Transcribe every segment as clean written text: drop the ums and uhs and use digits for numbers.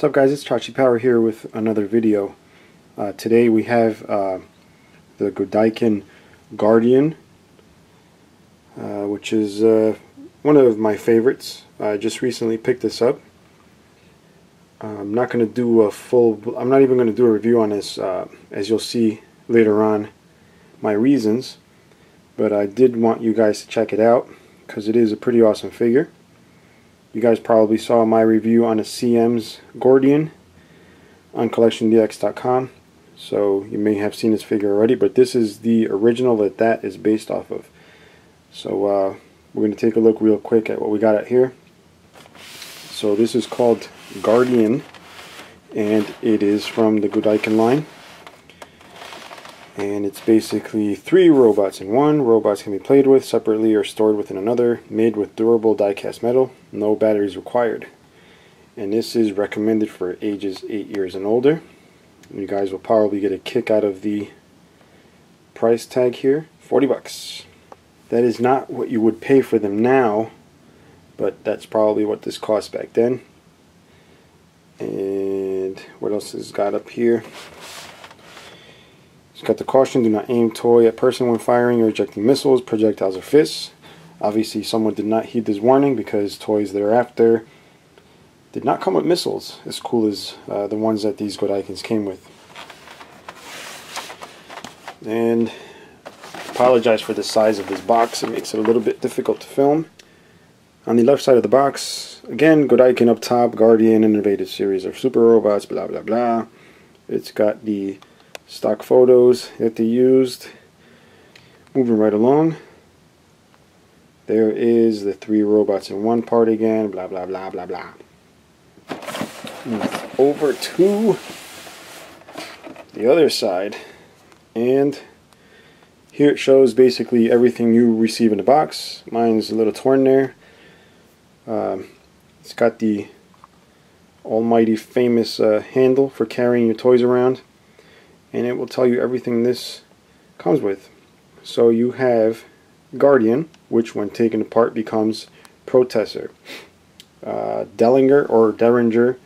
What's up, guys? It's Chachi Power here with another video. Today we have the Godaikin Gardian, which is one of my favorites. I just recently picked this up. I'm not going to do I'm not even going to do a review on this, as you'll see later on my reasons. But I did want you guys to check it out because it is a pretty awesome figure. You guys probably saw my review on a CM's Gardian on collectiondx.com, so you may have seen this figure already, but this is the original that is based off of. So we're going to take a look real quick at what we got at here. So this is called Gardian, and it is from the Godaikin line. And it's basically 3 robots in one. Robots can be played with separately or stored within another, made with durable die-cast metal, no batteries required. And this is recommended for ages 8 years and older. You guys will probably get a kick out of the price tag here, 40 bucks. That is not what you would pay for them now, but that's probably what this cost back then. And what else has got up here? It's got the caution: do not aim toy at person when firing or ejecting missiles, projectiles, or fists. Obviously someone did not heed this warning because toys thereafter did not come with missiles as cool as the ones that these Godaikins came with. And apologize for the size of this box, it makes it a little bit difficult to film. On the left side of the box, again, Godaikin up top, Gardian, innovative series of super robots, blah blah blah. It's got the stock photos that they used. Moving right along, there is the 3 robots in one part again, blah blah blah blah blah. Move over to the other side, and here it shows basically everything you receive in the box. Mine's a little torn there. It's got the almighty famous handle for carrying your toys around, and it will tell you everything this comes with. So you have Gardian, which when taken apart becomes Protessor. Dellinger or Derringer,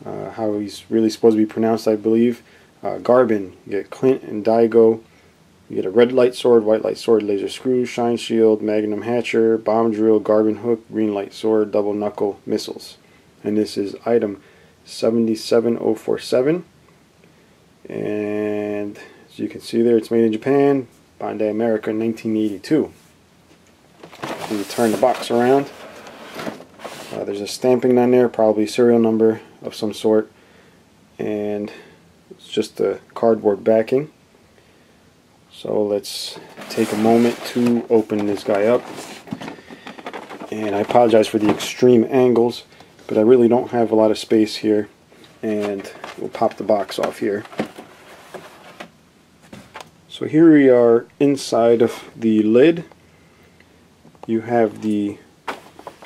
how he's really supposed to be pronounced, I believe. Garbin, you get Clint and Daigo. You get a red light sword, white light sword, laser screw, shine shield, magnum hatcher, bomb drill, Garbin hook, green light sword, double knuckle, missiles. And this is item 77047. And as you can see there, it's made in Japan, Bandai America, 1982. You turn the box around. There's a stamping on there, probably serial number of some sort, and it's just a cardboard backing. So let's take a moment to open this guy up. And I apologize for the extreme angles, but I really don't have a lot of space here, and we'll pop the box off here. So here we are inside of the lid. You have the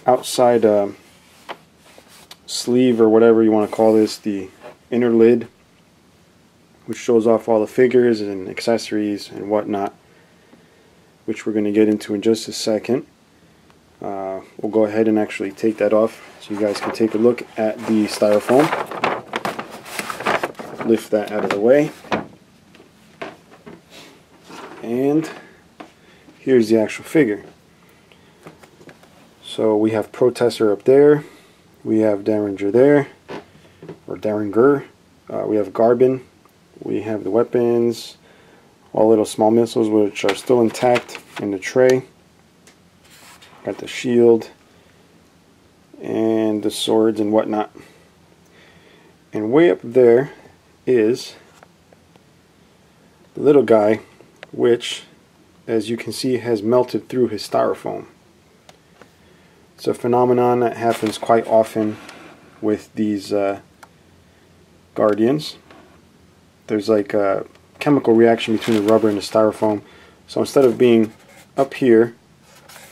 outside sleeve, or whatever you want to call this, the inner lid, which shows off all the figures and accessories and whatnot, which we're going to get into in just a second. We'll go ahead and actually take that off so you guys can take a look at the styrofoam. Lift that out of the way. And here's the actual figure. So we have Protessor up there, we have Derringer there, or Derringer, we have Garbin, we have the weapons, all little small missiles which are still intact in the tray, got the shield, and the swords and whatnot. And way up there is the little guy, which, as you can see, has melted through his styrofoam. It's a phenomenon that happens quite often with these Gardians. There's like a chemical reaction between the rubber and the styrofoam. So instead of being up here,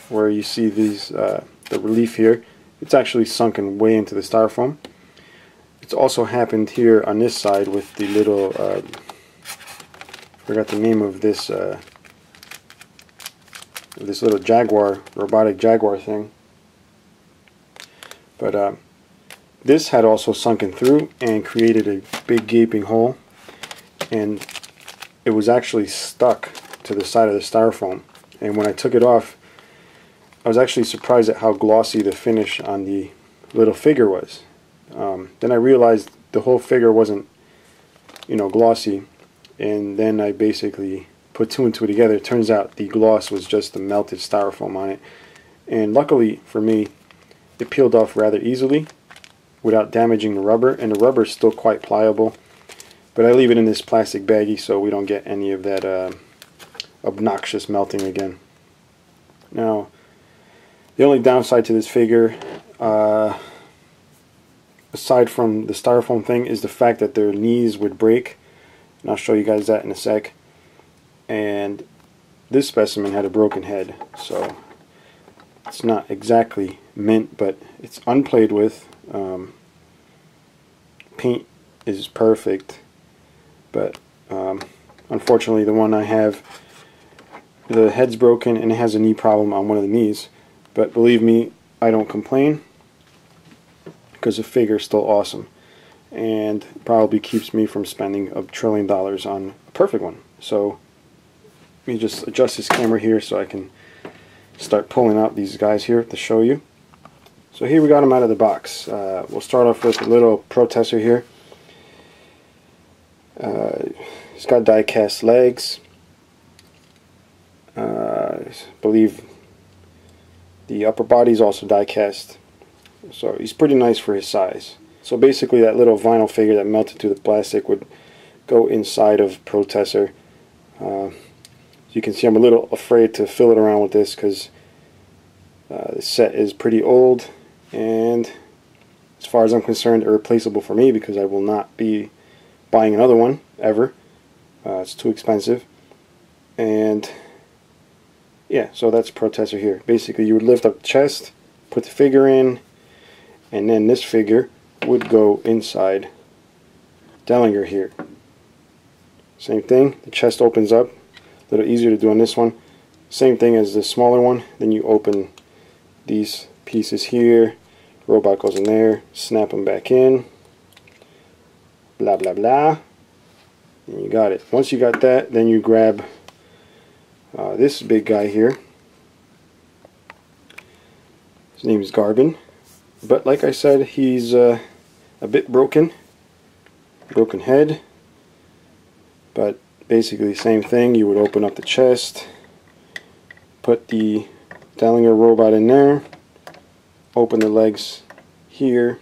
where you see these the relief here, it's actually sunken way into the styrofoam. It's also happened here on this side with the little forgot the name of this little Jaguar, robotic Jaguar thing. But this had also sunken through and created a big gaping hole, and it was actually stuck to the side of the styrofoam. And when I took it off, I was actually surprised at how glossy the finish on the little figure was. Then I realized the whole figure wasn't, glossy, and then I basically put two and two together. It turns out the gloss was just the melted styrofoam on it, and luckily for me, it peeled off rather easily without damaging the rubber, and the rubber is still quite pliable. But I leave it in this plastic baggie so we don't get any of that obnoxious melting again. Now, the only downside to this figure, aside from the styrofoam thing, is the fact that their knees would break, and I'll show you guys that in a sec. And this specimen had a broken head, so it's not exactly mint, but it's unplayed with. Paint is perfect, but unfortunately the one I have, the head's broken and it has a knee problem on one of the knees. But believe me, I don't complain, because the figure is still awesome and probably keeps me from spending $1 trillion on a perfect one. So let me just adjust this camera here so I can start pulling out these guys here to show you. So here we got them out of the box. We'll start off with a little protester here. He's got die cast legs. I believe the upper body is also die cast, so he's pretty nice for his size. So basically that little vinyl figure that melted through the plastic would go inside of protester. You can see I'm a little afraid to fill it around with this because the set is pretty old, and as far as I'm concerned, irreplaceable for me, because I will not be buying another one ever. It's too expensive. And yeah, so that's protester here. Basically you would lift up the chest, put the figure in, and then this figure would go inside Dellinger here. Same thing, the chest opens up, a little easier to do on this one. Same thing as the smaller one. Then you open these pieces here, robot goes in there, snap them back in, blah blah blah, and you got it. Once you got that, then you grab this big guy here. His name is Gardikin, but like I said, he's a bit broken head, but basically same thing. You would open up the chest, put the Dellinger robot in there, open the legs here,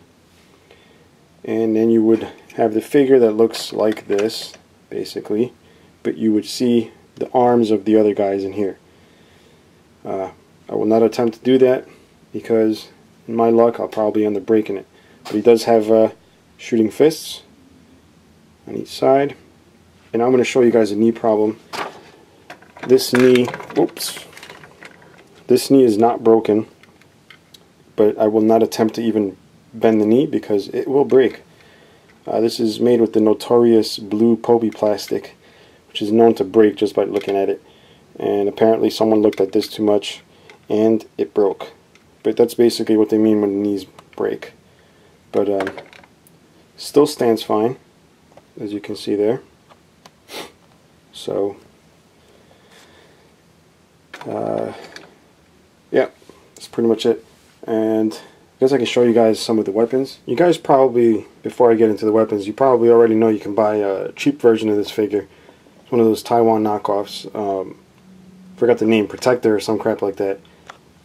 and then you would have the figure that looks like this basically, but you would see the arms of the other guys in here. I will not attempt to do that because in my luck I'll probably end up breaking it. But he does have shooting fists on each side, and I'm going to show you guys a knee problem. This knee, oops, this knee is not broken, but I will not attempt to even bend the knee because it will break. This is made with the notorious blue Popey plastic, which is known to break just by looking at it. And apparently someone looked at this too much and it broke. But that's basically what they mean when the knees break. But still stands fine, as you can see there. So yeah, that's pretty much it. And I guess I can show you guys some of the weapons. You guys probably, before I get into the weapons, you probably already know you can buy a cheap version of this figure. It's one of those Taiwan knockoffs. Forgot the name, Protector or some crap like that.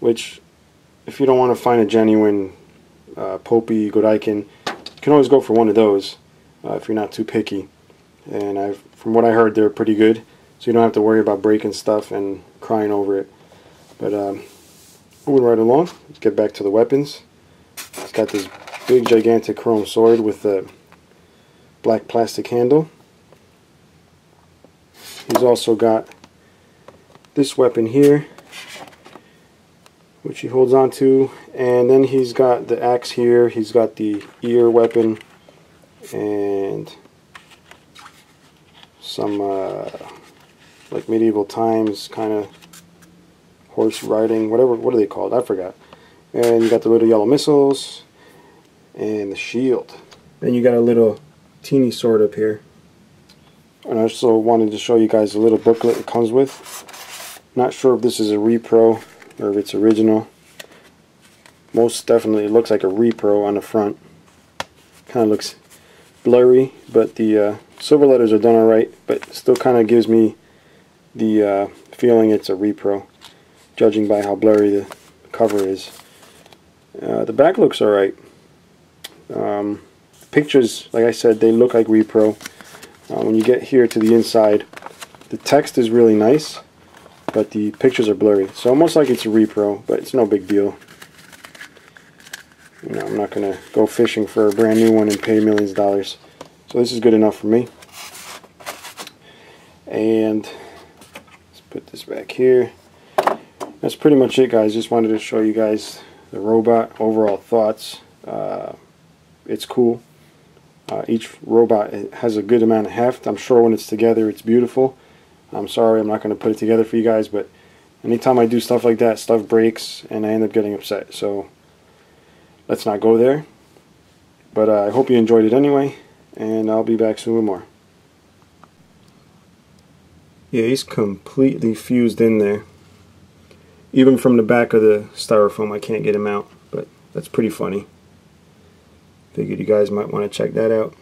Which, if you don't want to find a genuine Popey Godaikin, you can always go for one of those if you're not too picky. And from what I heard, they're pretty good, so you don't have to worry about breaking stuff and crying over it. But moving right along, let's get back to the weapons. It's got this big gigantic chrome sword with a black plastic handle. He's also got this weapon here, which he holds on to, and then he's got the axe here. He's got the ear weapon and some like medieval times kind of horse riding, whatever, what are they called? I forgot. And you got the little yellow missiles, and the shield. Then you got a little teeny sword up here. And I also wanted to show you guys a little booklet it comes with. Not sure if this is a repro or if it's original. Most definitely it looks like a repro on the front. Kind of looks blurry, but the silver letters are done alright, but still kind of gives me the feeling it's a repro, judging by how blurry the cover is. The back looks alright. Pictures, like I said, they look like repro. When you get here to the inside, the text is really nice, but the pictures are blurry. So almost like it's a repro, but it's no big deal. You know, I'm not going to go fishing for a brand new one and pay millions of dollars. So this is good enough for me. And let's put this back here. That's pretty much it, guys. Just wanted to show you guys the robot overall thoughts. It's cool. Each robot has a good amount of heft. I'm sure when it's together it's beautiful. I'm sorry I'm not going to put it together for you guys, but anytime I do stuff like that, stuff breaks and I end up getting upset. So let's not go there. But I hope you enjoyed it anyway, and I'll be back soon with more. Yeah, he's completely fused in there. Even from the back of the styrofoam I can't get him out, but that's pretty funny. Figured you guys might want to check that out.